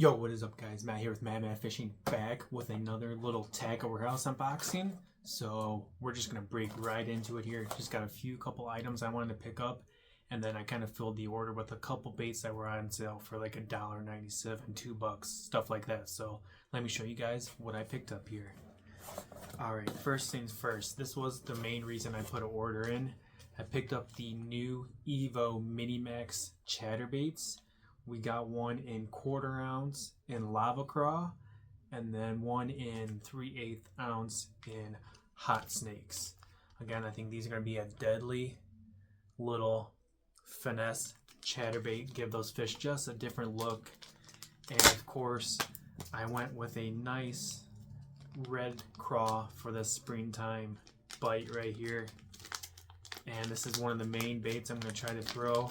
Yo, what is up guys? Matt here with Matt Fishing, back with another little Tacklewarehouse unboxing. So we're just going to break right into it here. Just got a couple items I wanted to pick up, and then I kind of filled the order with a couple baits that were on sale for like $1.97, $2, stuff like that. So let me show you guys what I picked up here. Alright, first things first, this was the main reason I put an order in. I picked up the new Evo Minimax chatterbaits. We got one in 1/4 ounce in lava craw, and then one in 3/8 ounce in hot snakes. Again, I think these are going to be a deadly little finesse chatterbait, give those fish just a different look. And of course, I went with a nice red craw for the springtime bite right here. And this is one of the main baits I'm going to try to throw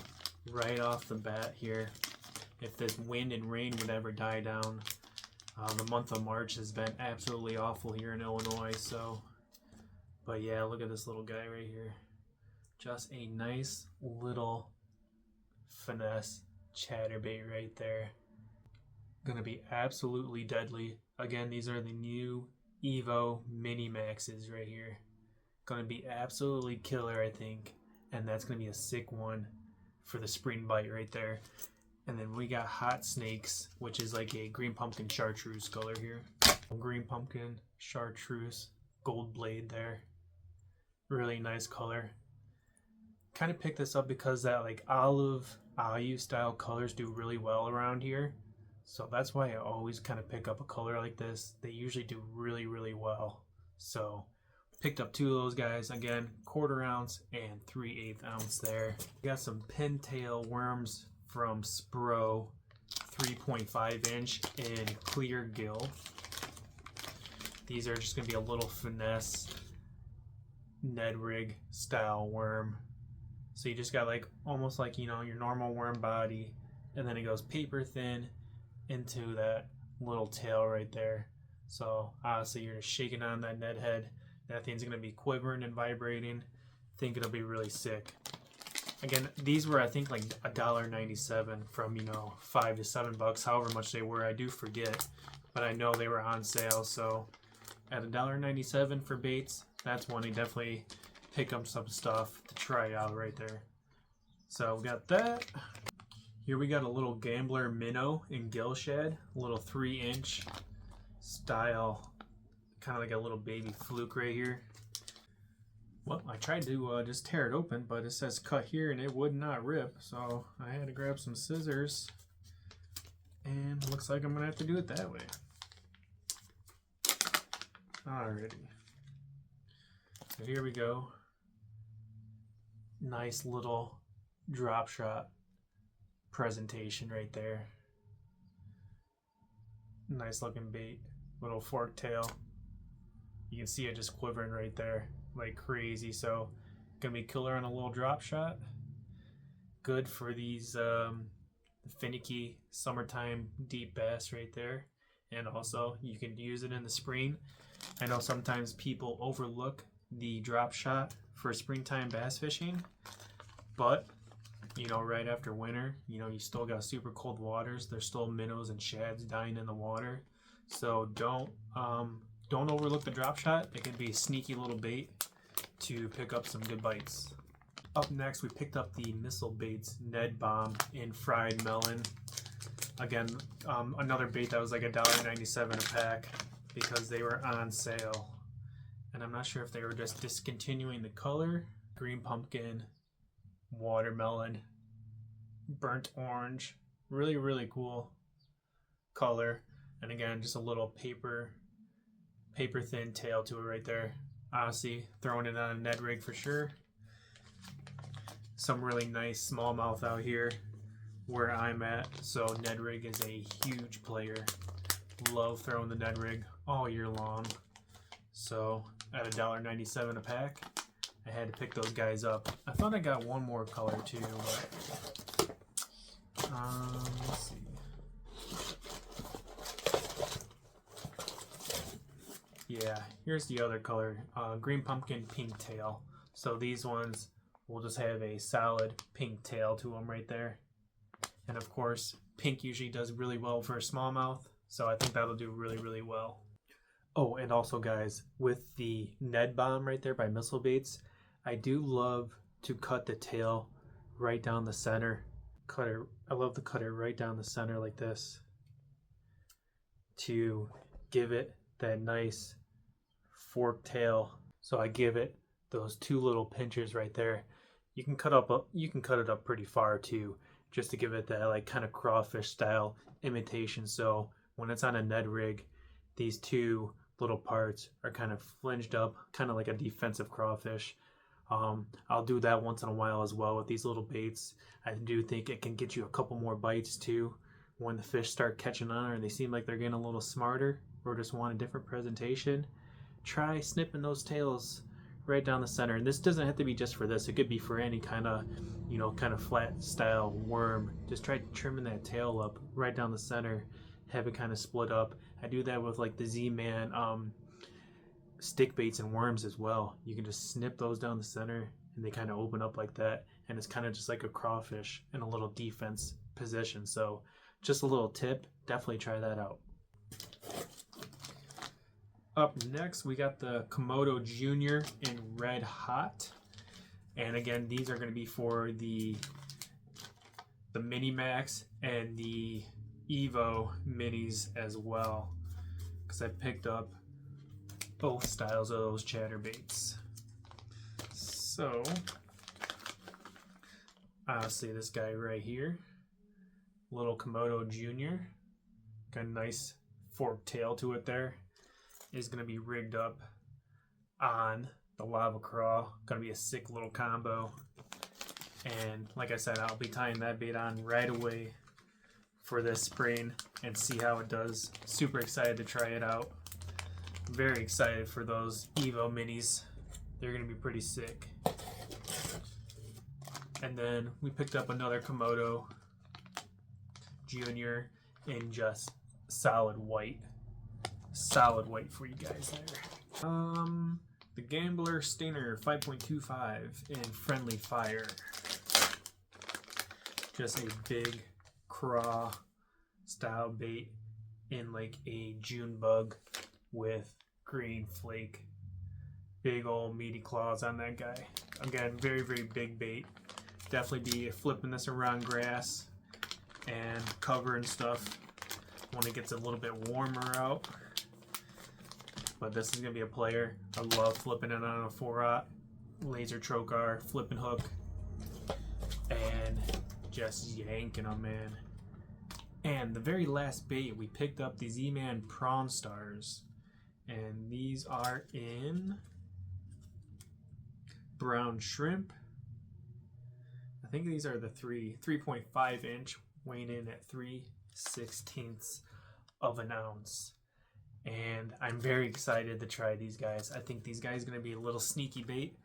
right off the bat here. If this wind and rain would ever die down. The month of March has been absolutely awful here in Illinois, so, but yeah, look at this little guy right here. Just a nice little finesse chatterbait right there. Gonna be absolutely deadly. Again, these are the new Evo Mini Maxes right here. Gonna be absolutely killer, I think, and that's gonna be a sick one for the spring bite right there. And then we got hot snakes, which is like a green pumpkin chartreuse color here. Green pumpkin chartreuse gold blade there. Really nice color. Kind of picked this up because that like olive style colors do really well around here. So that's why I always kind of pick up a color like this. They usually do really well. So picked up two of those guys. Again, 1/4 ounce and 3/8 ounce there. We got some pintail worms from Spro, 3.5 inch in clear gill. These are just going to be a little finesse Ned rig style worm. So you just got like almost like, you know, your normal worm body, and then it goes paper thin into that little tail right there. So obviously you're just shaking on that Ned head. That thing's going to be quivering and vibrating. I think it'll be really sick. Again, these were I think like $1.97 from, you know, $5 to $7, however much they were. I do forget, but I know they were on sale. So at $1.97 for baits, that's one to definitely pick up some stuff to try out right there. So we got that. Here we got a little Gambler minnow in gill shad, a little 3-inch style, kind of like a little baby fluke right here. Well, I tried to just tear it open, but it says cut here and it would not rip, so I had to grab some scissors, and looks like I'm gonna have to do it that way. Alrighty, so here we go. Nice little drop shot presentation right there. Nice looking bait, little fork tail. You can see it just quivering right there like crazy. So gonna be killer on a little drop shot. Good for these finicky summertime deep bass right there. And also you can use it in the spring. I know sometimes people overlook the drop shot for springtime bass fishing, but you know, right after winter, you know, you still got super cold waters. There's still minnows and shads dying in the water. So don't overlook the drop shot. It can be a sneaky little bait to pick up some good bites. Up next, we picked up the Missile Baits Ned Bomb in fried melon. Again, another bait that was like $1.97 a pack because they were on sale. And I'm not sure if they were just discontinuing the color. Green pumpkin, watermelon, burnt orange. Really cool color. And again, just a little paper thin tail to it right there. Honestly, throwing it on a Ned rig for sure. Some really nice smallmouth out here where I'm at, so Ned rig is a huge player. Love throwing the Ned rig all year long. So at $1.97 a pack, I had to pick those guys up. I thought I got one more color too, but let's see. Yeah, here's the other color, green pumpkin pink tail. So these ones will just have a solid pink tail to them right there. And of course, pink usually does really well for a smallmouth, so I think that'll do really, really well. Oh, and also guys, with the Ned Bomb right there by Missile Baits, I do love to cut the tail right down the center. I love to cut it right down the center like this to give it that nice forked tail. So I give it those two little pinchers right there. You can cut it up pretty far too, just to give it that like kind of crawfish style imitation. So when it's on a Ned rig, these two little parts are kind of flinged up, kind of like a defensive crawfish. I'll do that once in a while as well with these little baits. I do think it can get you a couple more bites too when the fish start catching on or they seem like they're getting a little smarter or just want a different presentation. Try snipping those tails right down the center. And this doesn't have to be just for this. It could be for any kind of, kind of flat style worm. Just try trimming that tail up right down the center, have it kind of split up. I do that with like the Z-Man stick baits and worms as well. You can just snip those down the center and they kind of open up like that, and it's kind of just like a crawfish in a little defense position. So just a little tip, definitely try that out. Up next we got the Komodo Junior in Red Hot, and again these are going to be for the Mini Max and the Evo minis as well, because I picked up both styles of those chatterbaits. So I'll see this guy right here, little Komodo Junior, got a nice forked tail to it there, is going to be rigged up on the lava crawl. Going to be a sick little combo, and like I said, I'll be tying that bait on right away for this spring and see how it does. Super excited to try it out. Very excited for those Evo minis. They're going to be pretty sick. And then we picked up another Komodo Junior in just solid white. Solid white for you guys there. The Gambler Stinger 5.25 in Friendly Fire. Just a big craw style bait in like a June bug with green flake. Big old meaty claws on that guy. Again, very, very big bait. Definitely be flipping this around grass and cover and stuff when it gets a little bit warmer out. But this is going to be a player. I love flipping it on a 4-aught laser trocar, flipping hook, and just yanking them, man. And the very last bait, we picked up the Z-Man Prawn Stars. And these are in brown shrimp. I think these are the 3.5 inch, weighing in at 3/16 of an ounce. And I'm very excited to try these guys. I think these guys are going to be a little sneaky bait.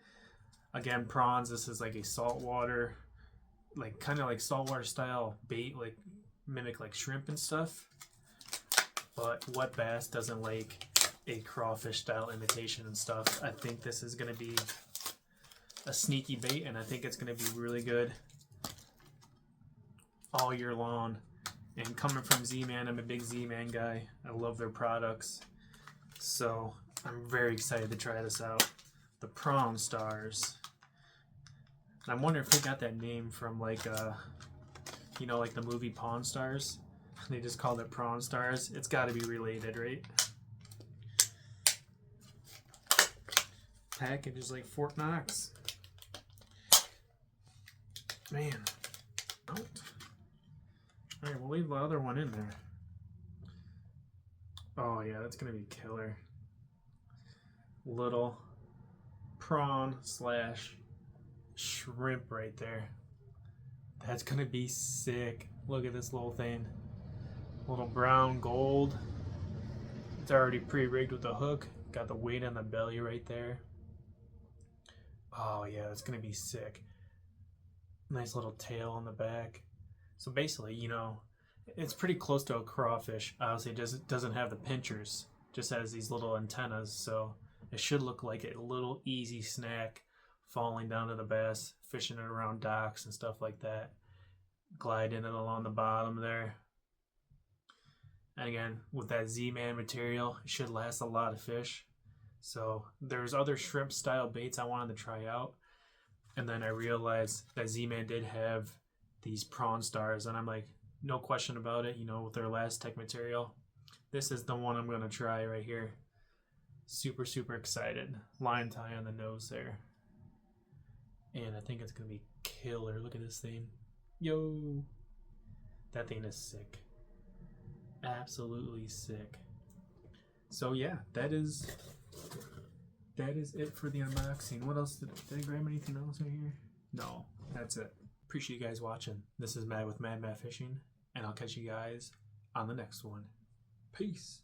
Again, prawns, this is like a saltwater, like kind of like saltwater style bait, like mimic like shrimp and stuff. But wet bass doesn't like a crawfish style imitation and stuff. I think this is going to be a sneaky bait, and I think it's going to be really good all year long. And coming from Z-Man, I'm a big Z-Man guy. I love their products. So I'm very excited to try this out. The Prawn Stars. And I'm wondering if they got that name from like, like the movie Pawn Stars. They just called it Prawn Stars. It's got to be related, right? Package is like Fort Knox. Man, out. Alright, we'll leave the other one in there. Oh yeah, that's gonna be killer. Little prawn slash shrimp right there. That's gonna be sick. Look at this little thing. Little brown gold. It's already pre-rigged with a hook. Got the weight on the belly right there. Oh yeah, that's gonna be sick. Nice little tail on the back. So basically, it's pretty close to a crawfish. Obviously, it just doesn't have the pinchers. Just has these little antennas. So it should look like a little easy snack falling down to the bass, fishing it around docks and stuff like that. gliding it along the bottom there. And again, with that Z-Man material, it should last a lot of fish. So there's other shrimp style baits I wanted to try out. And then I realized that Z-Man did have these prawn stars, and I'm like, no question about it, you know, with their last tech material. This is the one I'm gonna try right here. Super, super excited. Line tie on the nose there. And I think it's gonna be killer. Look at this thing. Yo! That thing is sick. Absolutely sick. So yeah, that is it for the unboxing. What else did I grab anything else right here? No, that's it. Appreciate you guys watching. This is Matt with Mad Matt Fishing, and I'll catch you guys on the next one. Peace.